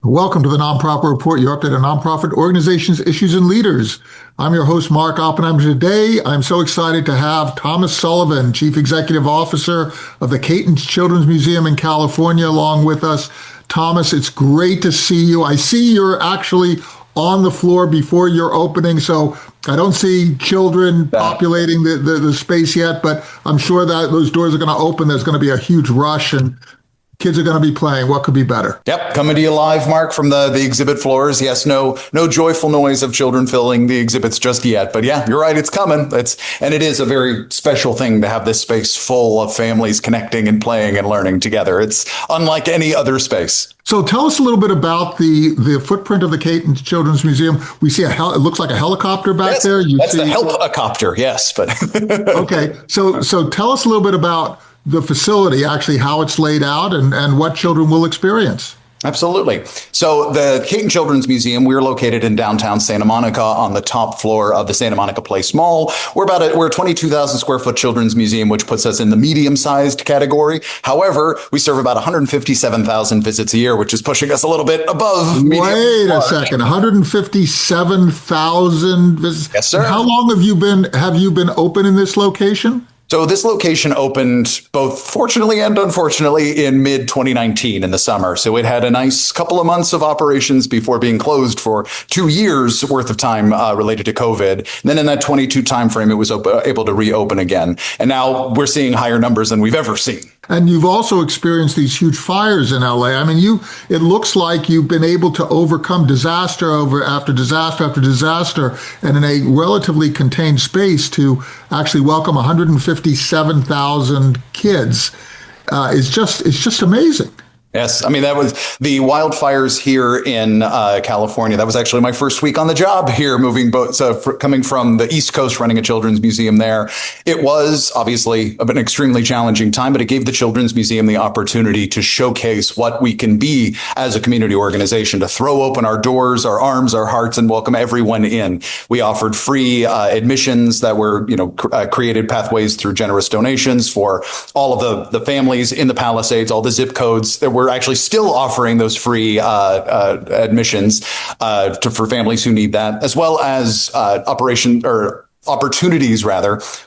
Welcome to the Nonprofit Report, your update on nonprofit organizations, issues, and leaders. I'm your host, Mark Oppenheimer. Today, I'm so excited to have Thomas Sullivan, Chief Executive Officer of the Cayton Children's Museum in California, along with us. Thomas, it's great to see you. I see you're actually on the floor before your opening, so I don't see children populating the space yet, but I'm sure that those doors are going to open. There's going to be a huge rush, and kids are going to be playing. What could be better? Yep, coming to you live, Mark, from the exhibit floors. Yes, no joyful noise of children filling the exhibits just yet. But yeah, you're right, it's coming. And it is a very special thing to have this space full of families connecting and playing and learning together. It's unlike any other space. So tell us a little bit about the footprint of the Cayton Children's Museum. We see it looks like a helicopter back there. That's the help-a-copter, yes. But okay, so tell us a little bit about the facility, actually how it's laid out and what children will experience. Absolutely. So the Cayton Children's Museum, we're located in downtown Santa Monica on the top floor of the Santa Monica Place Mall. We're a 22,000 square foot children's museum, which puts us in the medium-sized category. However, we serve about 157,000 visits a year, which is pushing us a little bit above medium. Wait a second, 157,000 visits. Yes, sir. How long have you been open in this location? So this location opened both fortunately and unfortunately in mid-2019 in the summer. So it had a nice couple of months of operations before being closed for 2 years worth of time related to COVID. And then in that 22 timeframe, it was able to reopen again. And now we're seeing higher numbers than we've ever seen. And you've also experienced these huge fires in LA. I mean, it looks like you've been able to overcome disaster after disaster after disaster, and in a relatively contained space to actually welcome 157,000 kids. It's just amazing. Yes. I mean, that was the wildfires here in California. That was actually my first week on the job here, coming from the East Coast, running a children's museum there. It was obviously an extremely challenging time, but it gave the Children's Museum the opportunity to showcase what we can be as a community organization, to throw open our doors, our arms, our hearts, and welcome everyone in. We offered free admissions that were, created pathways through generous donations for all of the families in the Palisades, all the zip codes that we're actually still offering those free admissions for families who need that, as well as opportunities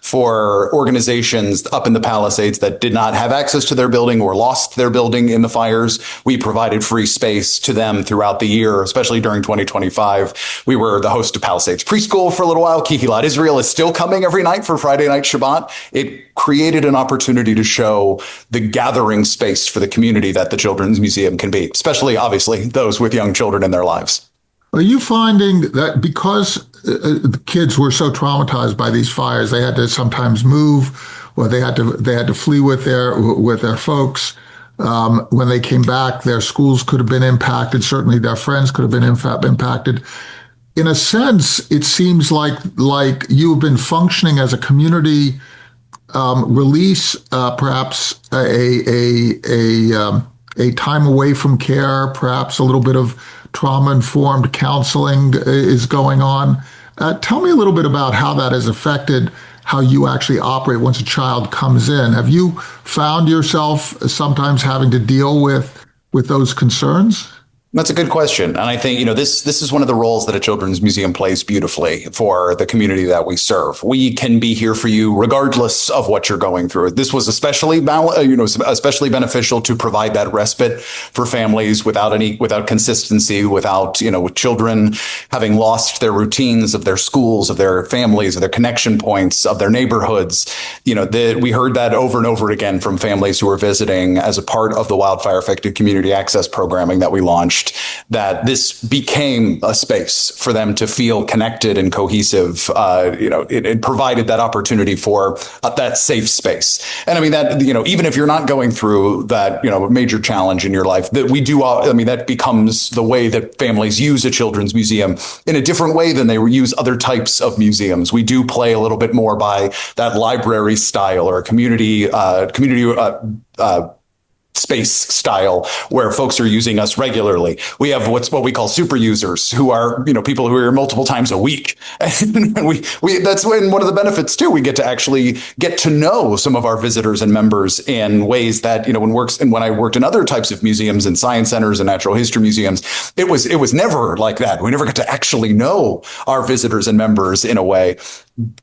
for organizations up in the Palisades that did not have access to their building or lost their building in the fires. We provided free space to them throughout the year, especially during 2025. We were the host of Palisades Preschool for a little while. Kihilat Israel is still coming every night for Friday night Shabbat. It created an opportunity to show the gathering space for the community that the Children's Museum can be, especially, obviously, those with young children in their lives. Are you finding that because the kids were so traumatized by these fires, they had to sometimes move, or they had to flee with their folks? When they came back, their schools could have been impacted. Certainly, their friends could have been impacted. In a sense, it seems like you've been functioning as a community release, perhaps a time away from care, perhaps a little bit of trauma-informed counseling is going on. Tell me a little bit about how that has affected how you actually operate once a child comes in. Have you found yourself sometimes having to deal with those concerns? That's a good question. And I think, this is one of the roles that a children's museum plays beautifully for the community that we serve. We can be here for you regardless of what you're going through. This was especially beneficial to provide that respite for families without consistency, without, with children having lost their routines of their schools, of their families, of their connection points, of their neighborhoods. We heard that over and over again from families who were visiting as a part of the wildfire affected community access programming that we launched, that this became a space for them to feel connected and cohesive. It provided that opportunity for that safe space. And I mean that, even if you're not going through that, major challenge in your life, that we do, that becomes the way that families use a children's museum in a different way than they use other types of museums. We do play a little bit more by that library style or a community space style where folks are using us regularly. We have what we call super users, who are, people who are here multiple times a week. And we that's when one of the benefits too, we get to actually get to know some of our visitors and members in ways that, when I worked in other types of museums and science centers and natural history museums, it was never like that. We never got to actually know our visitors and members in a way.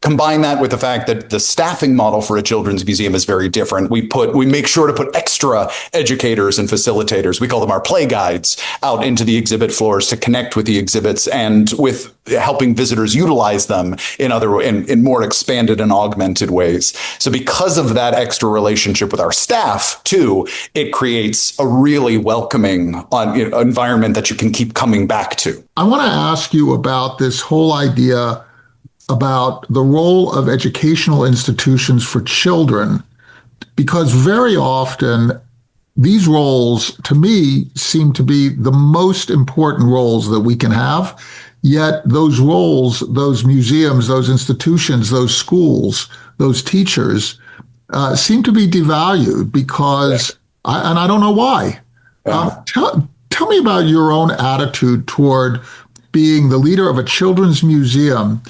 Combine that with the fact that the staffing model for a children's museum is very different. We make sure to put extra educators and facilitators, we call them our play guides, out into the exhibit floors to connect with the exhibits and with helping visitors utilize them in more expanded and augmented ways. So because of that extra relationship with our staff too, it creates a really welcoming environment that you can keep coming back to. I want to ask you about this whole idea about the role of educational institutions for children, because very often these roles, to me, seem to be the most important roles that we can have. Yet those roles, those museums, those institutions, those schools, those teachers seem to be devalued because, and I don't know why. Tell me about your own attitude toward being the leader of a children's museum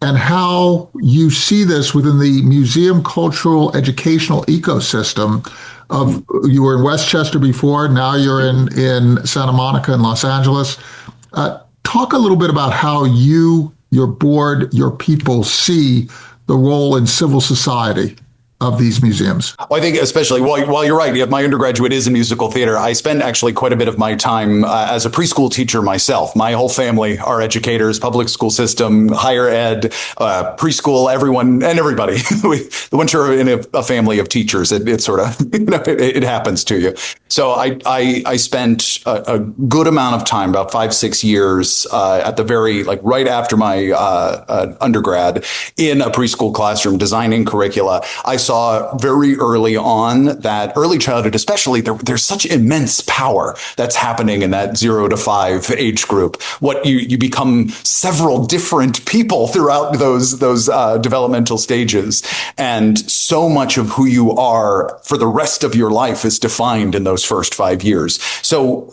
and how you see this within the museum cultural educational ecosystem of, you were in Westchester before, now you're in Santa Monica and Los Angeles. Talk a little bit about how you, your board, your people see the role in civil society of these museums. Well, I think especially while you're right, my undergraduate is in musical theater. I spend actually quite a bit of my time as a preschool teacher myself. My whole family are educators, public school system, higher ed, preschool, everyone and everybody. Once you're in a family of teachers, it sort of, it happens to you. So I spent a good amount of time, about 5-6 years, at the very, right after my undergrad, in a preschool classroom designing curricula. I saw very early on that early childhood, especially, there's such immense power that's happening in that 0 to 5 age group. What you become several different people throughout those developmental stages, and so much of who you are for the rest of your life is defined in those first 5 years. So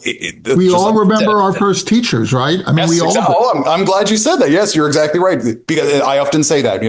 we all remember our first teachers, right? I mean, yes, we all. Exactly. Oh, I'm glad you said that. Yes, you're exactly right. Because I often say that,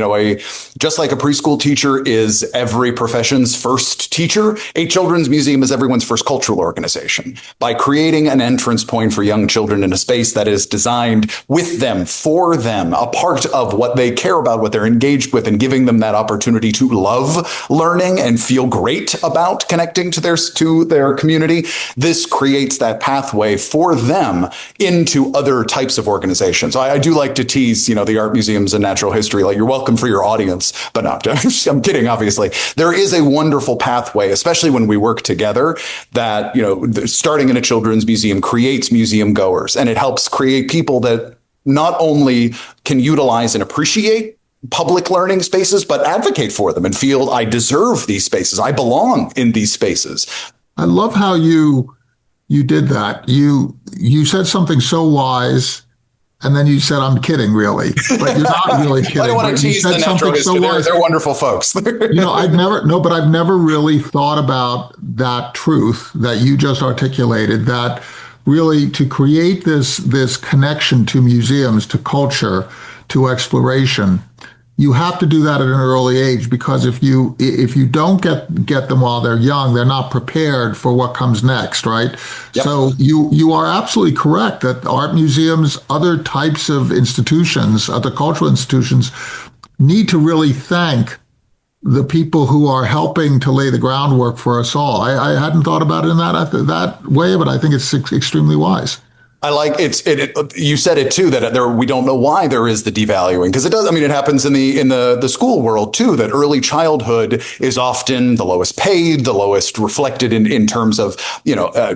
just like a preschool teacher is every profession's first teacher, a children's museum is everyone's first cultural organization. By creating an entrance point for young children in a space that is designed with them, for them, a part of what they care about, what they're engaged with, and giving them that opportunity to love learning and feel great about connecting to their community, this creates that pathway for them into other types of organizations. I do like to tease, the art museums and natural history, you're welcome for your audience, but no, I'm kidding, obviously. There is a wonderful pathway, especially when we work together, that, starting in a children's museum creates museum goers, and it helps create people that not only can utilize and appreciate public learning spaces, but advocate for them and feel I deserve these spaces. I belong in these spaces. I love how you did that. You said something so wise, and then you said, "I'm kidding, really," but you're not really kidding. I don't want to tease the natural history. They're wonderful folks. I've never really thought about that truth that you just articulated. That really, to create this connection to museums, to culture, to exploration, you have to do that at an early age, because if you don't get them while they're young, they're not prepared for what comes next, right? Yep. So you are absolutely correct that art museums, other types of institutions, other cultural institutions, need to really thank the people who are helping to lay the groundwork for us all. I hadn't thought about it in that way, but I think it's extremely wise. I like you said it too, that we don't know why there is the devaluing, because it does. I mean, it happens in the school world too, that early childhood is often the lowest paid, the lowest reflected in terms of,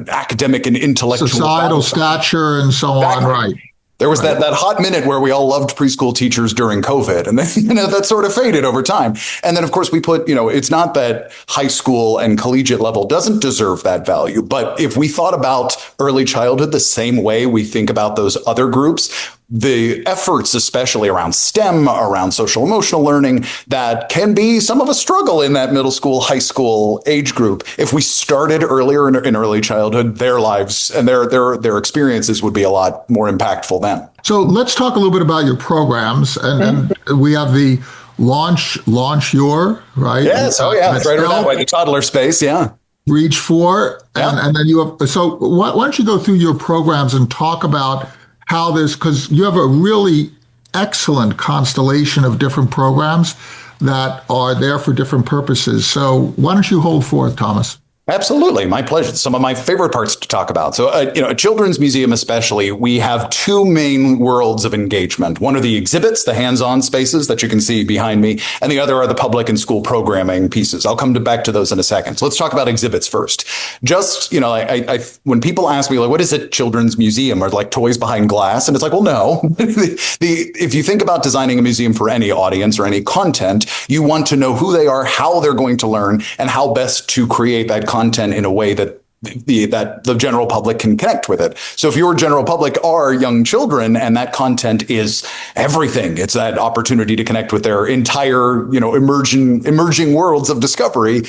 academic and intellectual societal stature and so on. Right. There was that hot minute where we all loved preschool teachers during COVID, and then that sort of faded over time. And then, of course, we put, it's not that high school and collegiate level doesn't deserve that value, but if we thought about early childhood the same way we think about those other groups, the efforts, especially around STEM, around social emotional learning, that can be some of a struggle in that middle school, high school age group. If we started earlier in early childhood, their lives and their experiences would be a lot more impactful then. So let's talk a little bit about your programs, and we have the Launch Your, right? Yes. Oh, yeah. That's right over that way. The toddler space. Yeah. Reach For, and then you have. So why don't you go through your programs and talk about how this, because you have a really excellent constellation of different programs that are there for different purposes. So why don't you hold forth, Thomas? Absolutely. My pleasure. Some of my favorite parts to talk about. So, a children's museum, especially, we have two main worlds of engagement. One are the exhibits, the hands-on spaces that you can see behind me, and the other are the public and school programming pieces. I'll come back to those in a second. So let's talk about exhibits first. Just, when people ask me, like, what is a children's museum? Or like toys behind glass? And it's like, well, no. If you think about designing a museum for any audience or any content, you want to know who they are, how they're going to learn, and how best to create that content in a way that the general public can connect with it. So if your general public are young children and that content is everything, it's that opportunity to connect with their entire, emerging worlds of discovery.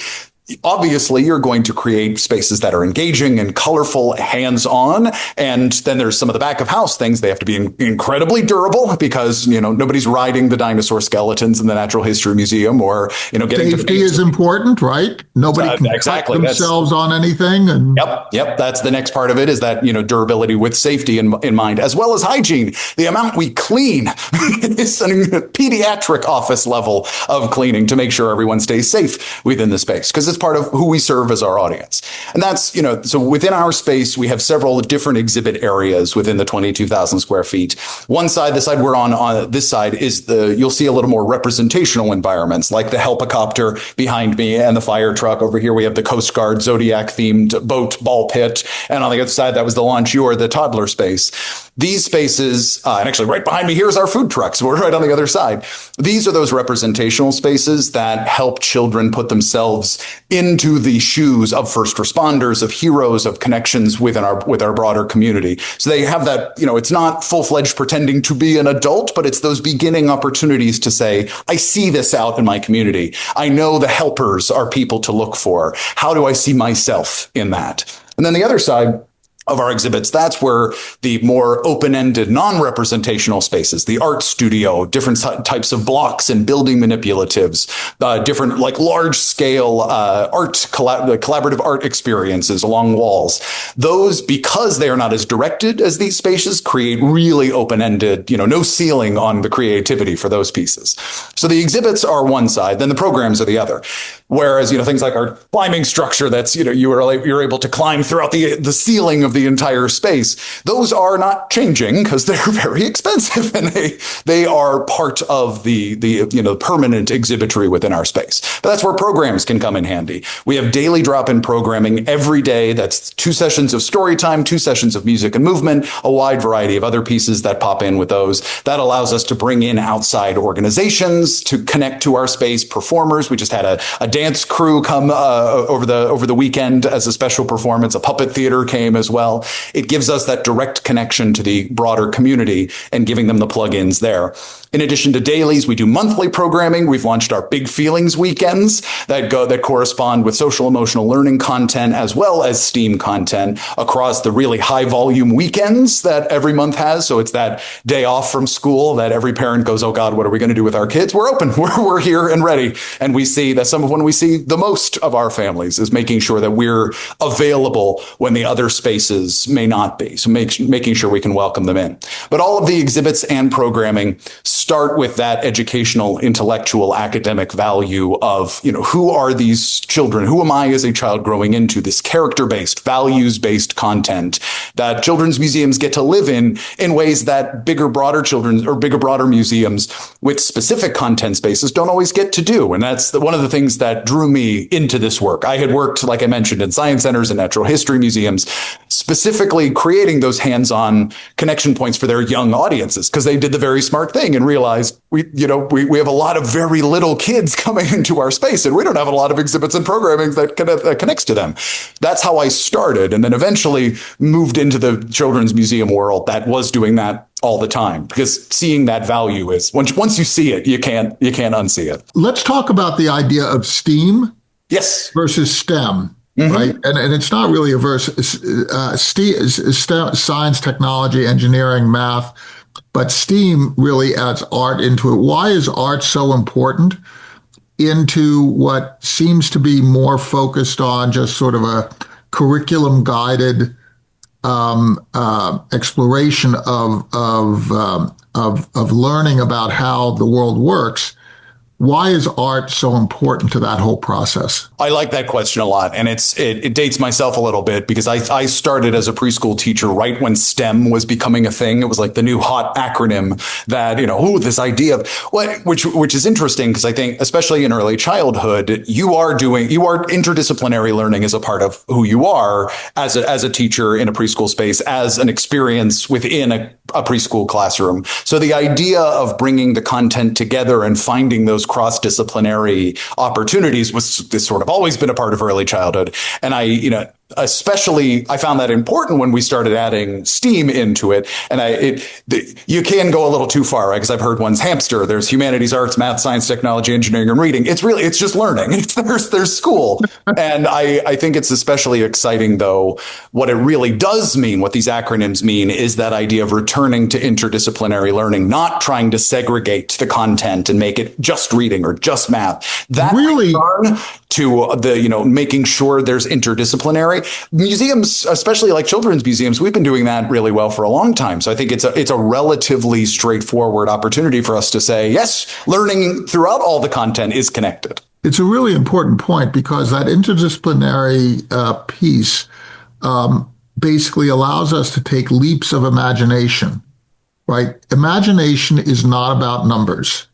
Obviously, you're going to create spaces that are engaging and colorful, hands-on. And then there's some of the back of house things. They have to be incredibly durable because, nobody's riding the dinosaur skeletons in the Natural History Museum or, getting safety is important, right? Nobody can cut themselves on anything. And Yep. That's the next part of it is that, durability with safety in mind, as well as hygiene. The amount we clean is a pediatric office level of cleaning to make sure everyone stays safe within the space. Because it's part of who we serve as our audience. And that's, so within our space, we have several different exhibit areas within the 22,000 square feet. One side, the side we're on this side is you'll see a little more representational environments like the helicopter behind me and the fire truck. Over here, we have the Coast Guard Zodiac themed boat ball pit. And on the other side, that was the Launch Your, the toddler space. These spaces, and actually right behind me, here's our food trucks. We're right on the other side. These are those representational spaces that help children put themselves into the shoes of first responders, of heroes, of connections with our broader community. So they have that, it's not full-fledged pretending to be an adult, but it's those beginning opportunities to say, I see this out in my community. I know the helpers are people to look for. How do I see myself in that? And then the other side of our exhibits, that's where the more open-ended, non-representational spaces, the art studio, different types of blocks and building manipulatives, different like large-scale collaborative art experiences along walls. Those, because they are not as directed as these spaces, create really open-ended, no ceiling on the creativity for those pieces. So the exhibits are one side, then the programs are the other. Whereas, things like our climbing structure, that's, you're able to climb throughout the ceiling of the entire space. Those are not changing because they're very expensive and they are part of the permanent exhibitry within our space. But that's where programs can come in handy. We have daily drop-in programming every day. That's 2 sessions of story time, 2 sessions of music and movement, a wide variety of other pieces that pop in with those. That allows us to bring in outside organizations to connect to our space, performers. We just had a dance crew come over the weekend as a special performance. A puppet theater came as well. It gives us that direct connection to the broader community and giving them the plugins there. In addition to dailies, we do monthly programming. We've launched our Big Feelings weekends that correspond with social emotional learning content as well as STEAM content across the really high volume weekends that every month has. So it's that day off from school that every parent goes, oh God, what are we going to do with our kids? We're open. We're here and ready. And we see that some of when we see the most of our families is making sure that we're available when the other spaces may not be. So making sure we can welcome them in. But all of the exhibits and programming start with that educational, intellectual, academic value of, who are these children? Who am I as a child growing into this character-based, values-based content that children's museums get to live in ways that bigger, broader museums with specific content spaces don't always get to do. And that's one of the things that drew me into this work. I had worked, like I mentioned, in science centers and natural history museums, specifically creating those hands-on connection points for their young audiences, because they did the very smart thing and realized we have a lot of very little kids coming into our space, and we don't have a lot of exhibits and programming that connects to them. That's how I started, and then eventually moved into the children's museum world that was doing that all the time, because seeing that value is once you see it, you can't unsee it. Let's talk about the idea of STEAM Yes. versus STEM. Right. And it's not really a versus STEM, science, technology, engineering, math, but STEAM really adds art into it. Why is art so important into what seems to be more focused on just sort of a curriculum guided exploration of learning about how the world works? Why is art so important to that whole process? I like that question a lot. And it dates myself a little bit, because I started as a preschool teacher right when STEM was becoming a thing. It was like the new hot acronym that, this idea of which is interesting, because I think especially in early childhood, you are interdisciplinary learning is a part of who you are as a teacher in a preschool space, as an experience within a preschool classroom. So the idea of bringing the content together and finding those cross-disciplinary opportunities was this sort of always been a part of early childhood. And especially I found that important when we started adding STEAM into it. And you can go a little too far, right? Because I've heard one's hamster. There's humanities, arts, math, science, technology, engineering, and reading. It's just learning. There's school. And I think it's especially exciting, though, what it really does mean, what these acronyms mean, is that idea of returning to interdisciplinary learning, not trying to segregate the content and make it just reading or just math. That really to the, making sure there's interdisciplinary. Museums, especially like children's museums, we've been doing that really well for a long time. So I think it's a relatively straightforward opportunity for us to say, yes, learning throughout all the content is connected. It's a really important point, because that interdisciplinary piece basically allows us to take leaps of imagination, right? Imagination is not about numbers.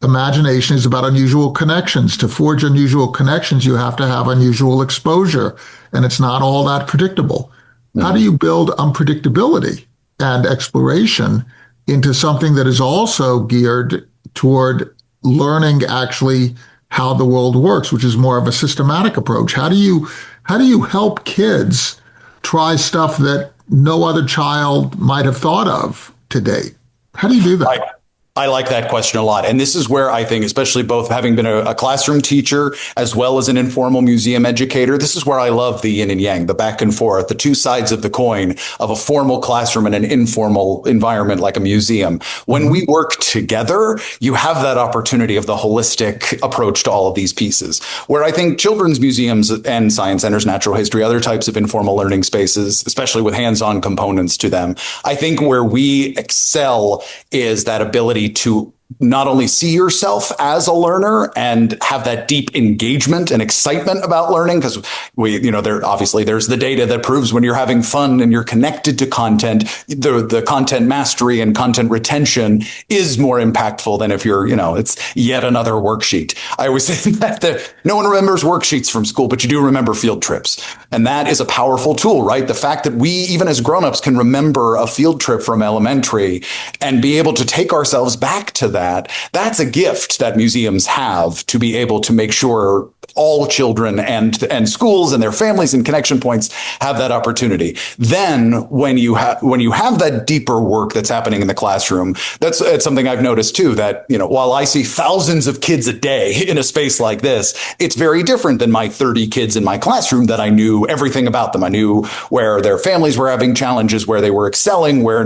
Imagination is about unusual connections. To forge unusual connections, you have to have unusual exposure, and it's not all that predictable. Mm-hmm. How do you build unpredictability and exploration into something that is also geared toward learning actually how the world works, which is more of a systematic approach? How do you help kids try stuff that no other child might have thought of to date? How do you do that? I like that question a lot. And this is where I think, especially both having been a classroom teacher as well as an informal museum educator, this is where I love the yin and yang, the back and forth, the two sides of the coin of a formal classroom and an informal environment like a museum. When we work together, you have that opportunity of the holistic approach to all of these pieces, where I think children's museums and science centers, natural history, other types of informal learning spaces, especially with hands-on components to them, I think where we excel is that ability to not only see yourself as a learner and have that deep engagement and excitement about learning, because there's the data that proves when you're having fun and you're connected to content, the content mastery and content retention is more impactful than if you're, it's yet another worksheet. I always say that no one remembers worksheets from school, but you do remember field trips. And that is a powerful tool, right? The fact that we, even as grownups, can remember a field trip from elementary and be able to take ourselves back to that's a gift that museums have, to be able to make sure all children and schools and their families and connection points have that opportunity. Then when you have that deeper work that's happening in the classroom, it's something I've noticed too, that, while I see thousands of kids a day in a space like this, it's very different than my 30 kids in my classroom that I knew everything about them. I knew where their families were having challenges, where they were excelling, where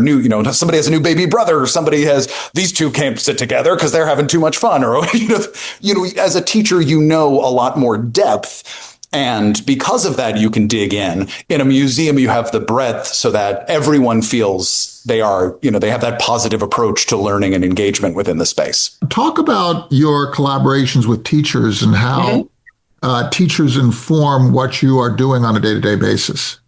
somebody has a new baby brother, or somebody has, these two can't sit together because they're having too much fun, or, as a teacher, a lot more depth. And because of that, you can dig in. In a museum, you have the breadth so that everyone feels they have that positive approach to learning and engagement within the space. Talk about your collaborations with teachers and how teachers inform what you are doing on a day-to-day basis.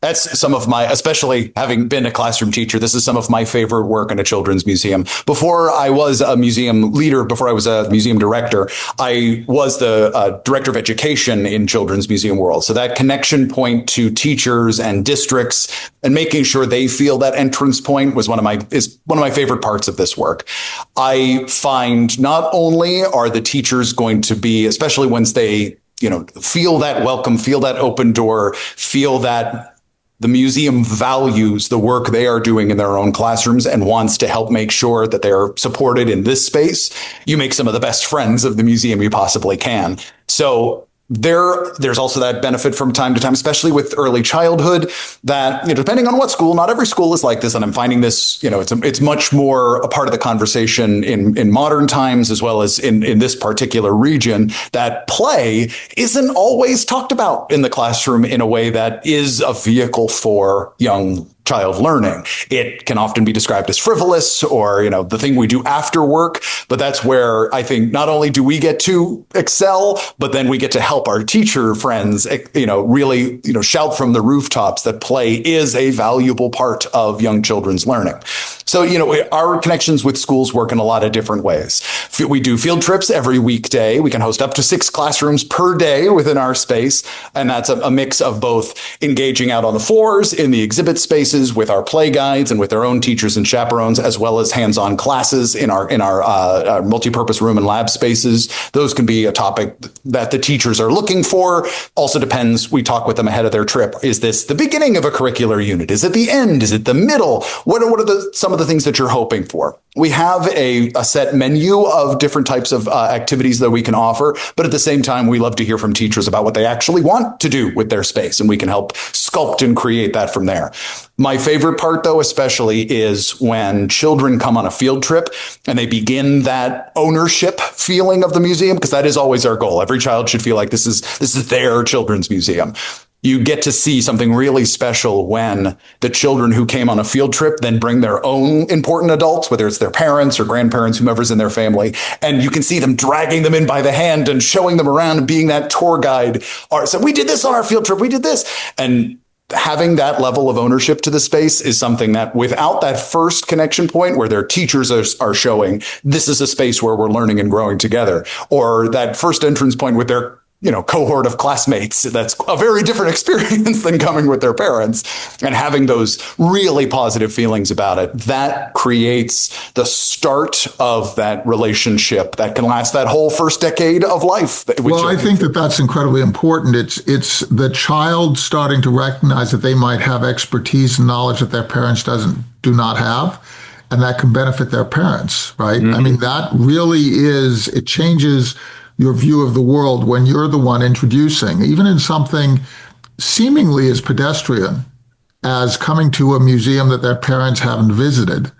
That's some of my, especially having been a classroom teacher, this is some of my favorite work in a children's museum. Before I was a museum leader, before I was a museum director, I was the director of education in children's museum world. So that connection point to teachers and districts and making sure they feel that entrance point is one of my favorite parts of this work. I find not only are the teachers going to be, especially once they, feel that welcome, feel that open door, feel that the museum values the work they are doing in their own classrooms and wants to help make sure that they're supported in this space, you make some of the best friends of the museum you possibly can. So there's also that benefit from time to time, especially with early childhood, that, depending on what school, not every school is like this. And I'm finding this, it's much more a part of the conversation in modern times, as well as in this particular region, that play isn't always talked about in the classroom in a way that is a vehicle for young child learning. It can often be described as frivolous, or, the thing we do after work. But that's where I think not only do we get to excel, but then we get to help our teacher friends, really, shout from the rooftops that play is a valuable part of young children's learning. So, our connections with schools work in a lot of different ways. We do field trips every weekday. We can host up to 6 classrooms per day within our space. And that's a mix of both engaging out on the floors in the exhibit spaces with our play guides and with our own teachers and chaperones, as well as hands-on classes in our multipurpose room and lab spaces. Those can be a topic that the teachers are looking for. Also depends, we talk with them ahead of their trip. Is this the beginning of a curricular unit? Is it the end? Is it the middle? What are some of the things that you're hoping for? We have a set menu of different types of activities that we can offer, but at the same time, we love to hear from teachers about what they actually want to do with their space, and we can help sculpt and create that from there. My favorite part, though, especially, is when children come on a field trip and they begin that ownership feeling of the museum, because that is always our goal. Every child should feel like this is their children's museum. You get to see something really special when the children who came on a field trip then bring their own important adults, whether it's their parents or grandparents, whomever's in their family, and you can see them dragging them in by the hand and showing them around and being that tour guide. Or so we did this on our field trip. We did this. And having that level of ownership to the space is something that, without that first connection point where their teachers are showing this is a space where we're learning and growing together, or that first entrance point with their cohort of classmates, that's a very different experience than coming with their parents, and having those really positive feelings about it, that creates the start of that relationship that can last that whole first decade of life. Well, I think that's incredibly important. It's the child starting to recognize that they might have expertise and knowledge that their parents do not have, and that can benefit their parents, right? Mm-hmm. I mean, that really it changes your view of the world when you're the one introducing, even in something seemingly as pedestrian as coming to a museum that their parents haven't visited,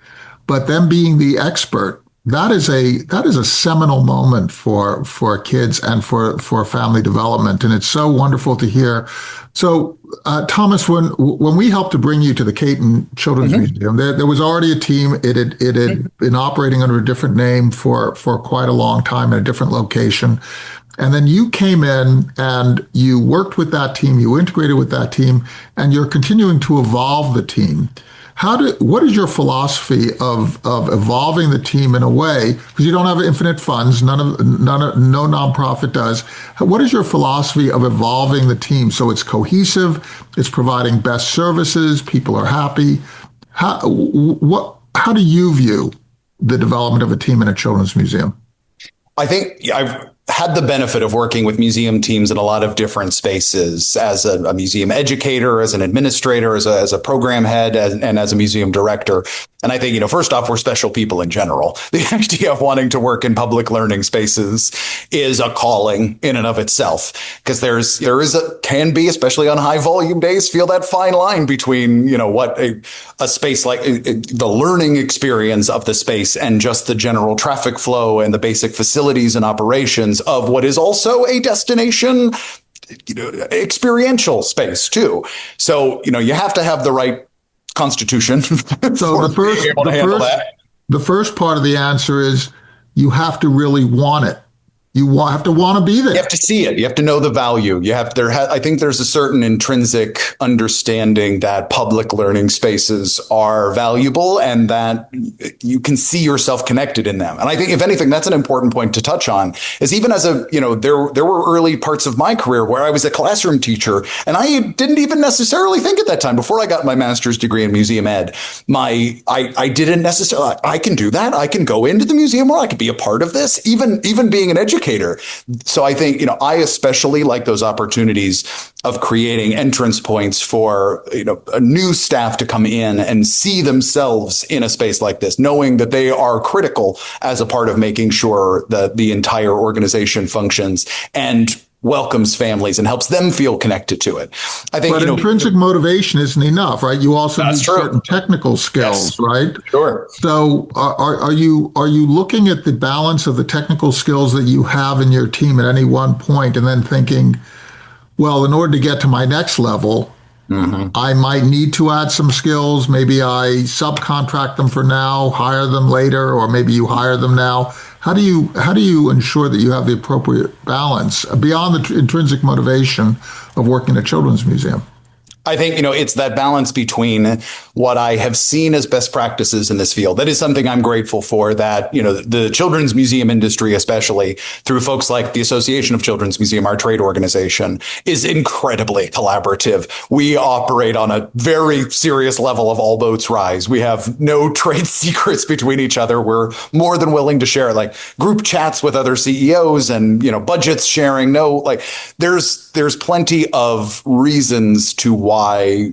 but them being the expert. That is a seminal moment for kids and for family development, and it's so wonderful to hear. So, Thomas, when we helped to bring you to the Cayton Children's mm-hmm. Museum, there was already a team. It had mm-hmm. been operating under a different name for quite a long time in a different location, and then you came in and you worked with that team. You integrated with that team, and you're continuing to evolve the team. What is your philosophy of evolving the team in a way, because you don't have infinite funds, no nonprofit does. What is your philosophy of evolving the team so it's cohesive, it's providing best services, people are happy? How do you view the development of a team in a children's museum? I think I've had the benefit of working with museum teams in a lot of different spaces as a museum educator, as an administrator, as a program head, and as a museum director. And I think, first off, we're special people in general. The idea of wanting to work in public learning spaces is a calling in and of itself, because can be, especially on high volume days, feel that fine line between, what a space like the learning experience of the space and just the general traffic flow and the basic facilities and operations of what is also a destination, experiential space too. So, you have to have the right constitution. So the first part of the answer is you have to really want it. You have to want to be there. You have to see it. You have to know the value. I think there's a certain intrinsic understanding that public learning spaces are valuable and that you can see yourself connected in them. And I think, if anything, that's an important point to touch on, is even as there were early parts of my career where I was a classroom teacher, and I didn't even necessarily think at that time, before I got my master's degree in museum ed, I didn't necessarily, I can do that. I can go into the museum, or I could be a part of this. Even being an educator, educator. So I think, I especially like those opportunities of creating entrance points for, a new staff to come in and see themselves in a space like this, knowing that they are critical as a part of making sure that the entire organization functions and welcomes families and helps them feel connected to it. I think, but intrinsic motivation isn't enough, right? You also need certain technical skills, yes, right? Sure. So are you looking at the balance of the technical skills that you have in your team at any one point and then thinking, well, in order to get to my next level, I might need to add some skills. Maybe I subcontract them for now, hire them later, or maybe you hire them now. How do you ensure that you have the appropriate balance beyond the intrinsic motivation of working at a children's museum? I think, it's that balance between what I have seen as best practices in this field. That is something I'm grateful for, that, the children's museum industry, especially through folks like the Association of Children's Museum, our trade organization, is incredibly collaborative. We operate on a very serious level of all boats rise. We have no trade secrets between each other. We're more than willing to share like group chats with other CEOs and, budgets sharing. There's plenty of reasons to why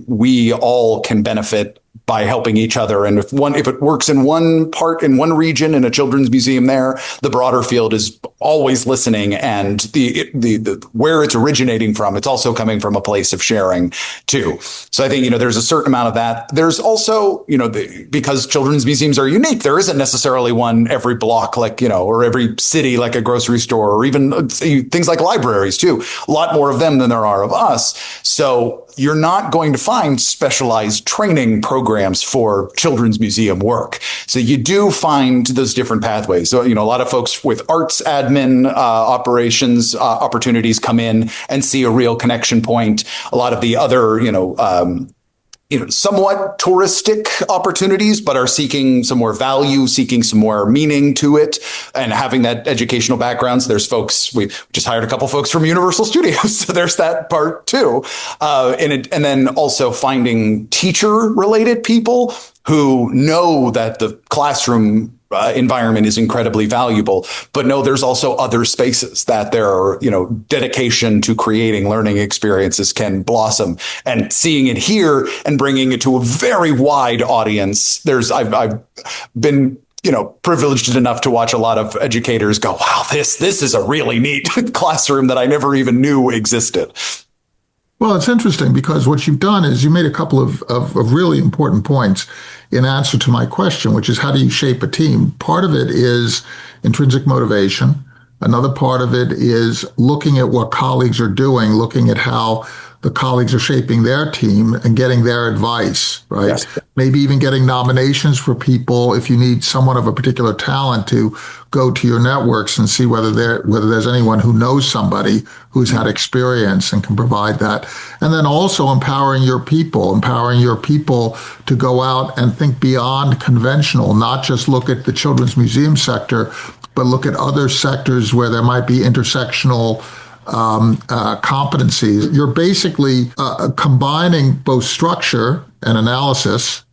we all can benefit by helping each other. And if it works in one part, in one region, in a children's museum there, the broader field is always listening. And the where it's originating from, it's also coming from a place of sharing too. So I think, there's a certain amount of that. There's also, because children's museums are unique, there isn't necessarily one every block, or every city, like a grocery store, or even things like libraries too. A lot more of them than there are of us. So you're not going to find specialized training programs for children's museum work. So you do find those different pathways. So, a lot of folks with arts admin opportunities come in and see a real connection point. A lot of the other, somewhat touristic opportunities, but are seeking some more value, seeking some more meaning to it, and having that educational background. So there's folks, we just hired a couple folks from Universal Studios. So there's that part too. And then also finding teacher related people who know that the classroom environment is incredibly valuable, but no, there's also other spaces that their, dedication to creating learning experiences can blossom, and seeing it here and bringing it to a very wide audience. I've been, privileged enough to watch a lot of educators go, wow, this is a really neat classroom that I never even knew existed. Well, it's interesting because what you've done is you made a couple of really important points in answer to my question, which is how do you shape a team? Part of it is intrinsic motivation. Another part of it is looking at what colleagues are doing, looking at how the colleagues are shaping their team and getting their advice, right? Yes. Maybe even getting nominations for people if you need someone of a particular talent to go to your networks and see whether there's anyone who knows somebody who's had experience and can provide that. And then also empowering your people to go out and think beyond conventional, not just look at the children's museum sector, but look at other sectors where there might be intersectional competencies. You're basically combining both structure and analysis,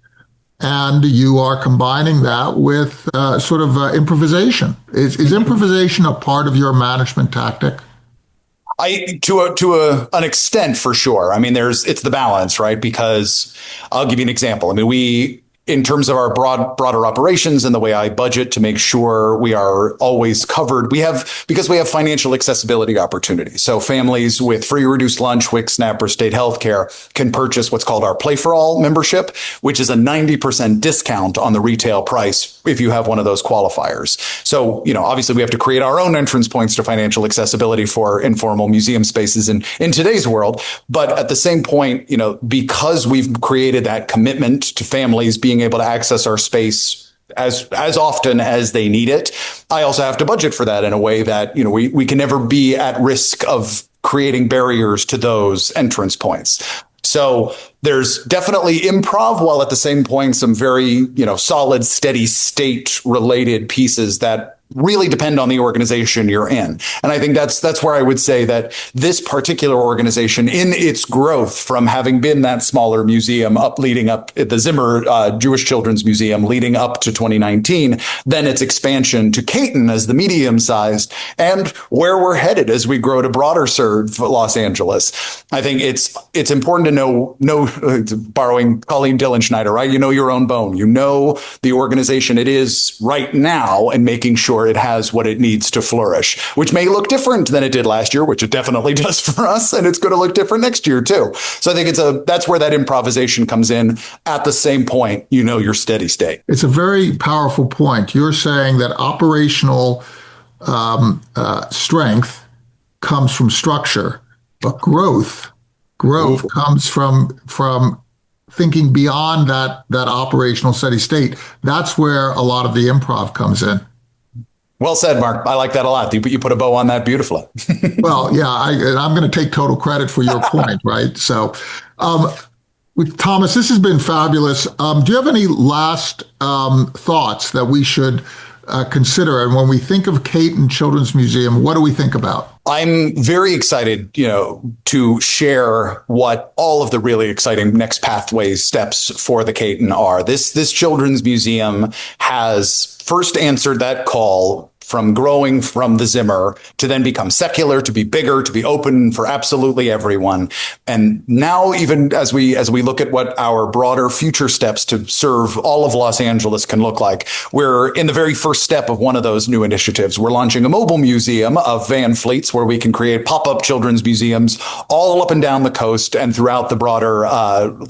and you are combining that with sort of improvisation. Is improvisation a part of your management tactic? To an extent, for sure. I mean, it's the balance, right? Because I'll give you an example. I mean, in terms of our broader operations and the way I budget to make sure we are always covered, because we have financial accessibility opportunities. So families with free reduced lunch, WIC, SNAP, or state healthcare can purchase what's called our Play for All membership, which is a 90% discount on the retail price if you have one of those qualifiers. So, obviously we have to create our own entrance points to financial accessibility for informal museum spaces in today's world. But at the same point, because we've created that commitment to families being able to access our space as often as they need it, I also have to budget for that in a way that, we can never be at risk of creating barriers to those entrance points. So there's definitely improv, while at the same point, some very, solid, steady state related pieces that really depend on the organization you're in. And I think that's where I would say that this particular organization, in its growth from having been that smaller museum leading up at the Zimmer Jewish Children's Museum leading up to 2019, then its expansion to Cayton as the medium-sized, and where we're headed as we grow to broader serve Los Angeles. I think it's important to know, borrowing Colleen Dillenschneider, right? You know your own bone. You know the organization it is right now, and making sure it has what it needs to flourish, which may look different than it did last year, which it definitely does for us, and it's going to look different next year too. So I think that's where that improvisation comes in. At the same point, you know your steady state. It's a very powerful point. You're saying that operational strength comes from structure, but growth comes from thinking beyond that operational steady state. That's where a lot of the improv comes in. Well said, Mark. I like that a lot. You put a bow on that beautifully. Well, yeah, I'm going to take total credit for your point, right? So, Thomas, this has been fabulous. Do you have any last thoughts that we should consider? And when we think of Cayton Children's Museum, what do we think about? I'm very excited, to share what all of the really exciting next pathways steps for the Cayton are. This children's museum has first answered that call from growing from the Zimmer to then become secular, to be bigger, to be open for absolutely everyone. And now, even as we look at what our broader future steps to serve all of Los Angeles can look like, we're in the very first step of one of those new initiatives. We're launching a mobile museum of van fleets where we can create pop-up children's museums all up and down the coast and throughout the broader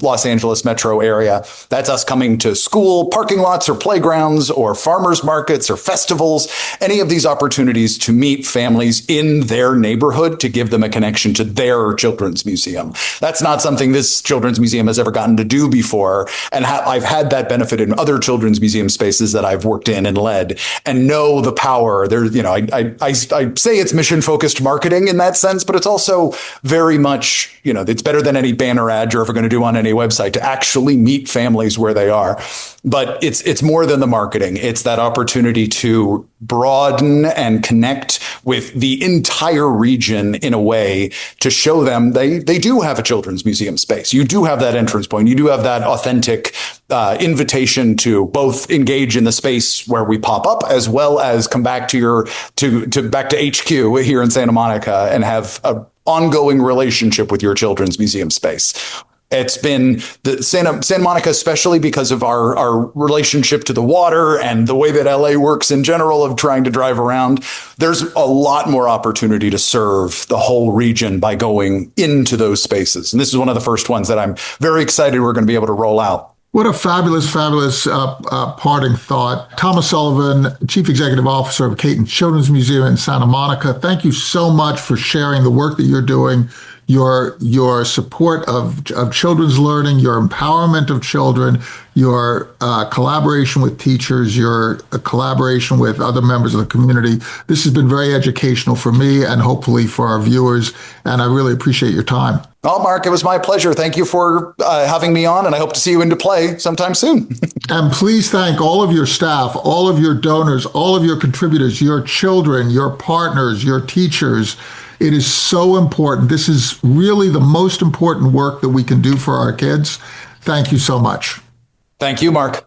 Los Angeles metro area. That's us coming to school parking lots or playgrounds or farmers markets or festivals, any of these opportunities to meet families in their neighborhood, to give them a connection to their children's museum. That's not something this children's museum has ever gotten to do before. And I've had that benefit in other children's museum spaces that I've worked in and led, and know the power. I say it's mission focused marketing in that sense, but it's also very much, it's better than any banner ad you're ever going to do on any website to actually meet families where they are. But it's more than the marketing. It's that opportunity to broaden and connect with the entire region in a way to show them they do have a children's museum space. You do have that entrance point. You do have that authentic invitation to both engage in the space where we pop up, as well as come back to back to HQ here in Santa Monica and have an ongoing relationship with your children's museum space. It's been the Santa Monica, especially because of our relationship to the water and the way that LA works in general of trying to drive around. There's a lot more opportunity to serve the whole region by going into those spaces. And this is one of the first ones that I'm very excited we're going to be able to roll out. What a fabulous parting thought. Thomas Sullivan, Chief Executive Officer of Cayton Children's Museum in Santa Monica, thank you so much for sharing the work that you're doing, your support of children's learning, your empowerment of children, your collaboration with teachers, your collaboration with other members of the community. This has been very educational for me and hopefully for our viewers, and I really appreciate your time. Oh, Mark, it was my pleasure. Thank you for having me on, and I hope to see you into play sometime soon. And please thank all of your staff, all of your donors, all of your contributors, your children, your partners, your teachers. It is so important. This is really the most important work that we can do for our kids. Thank you so much. Thank you, Mark.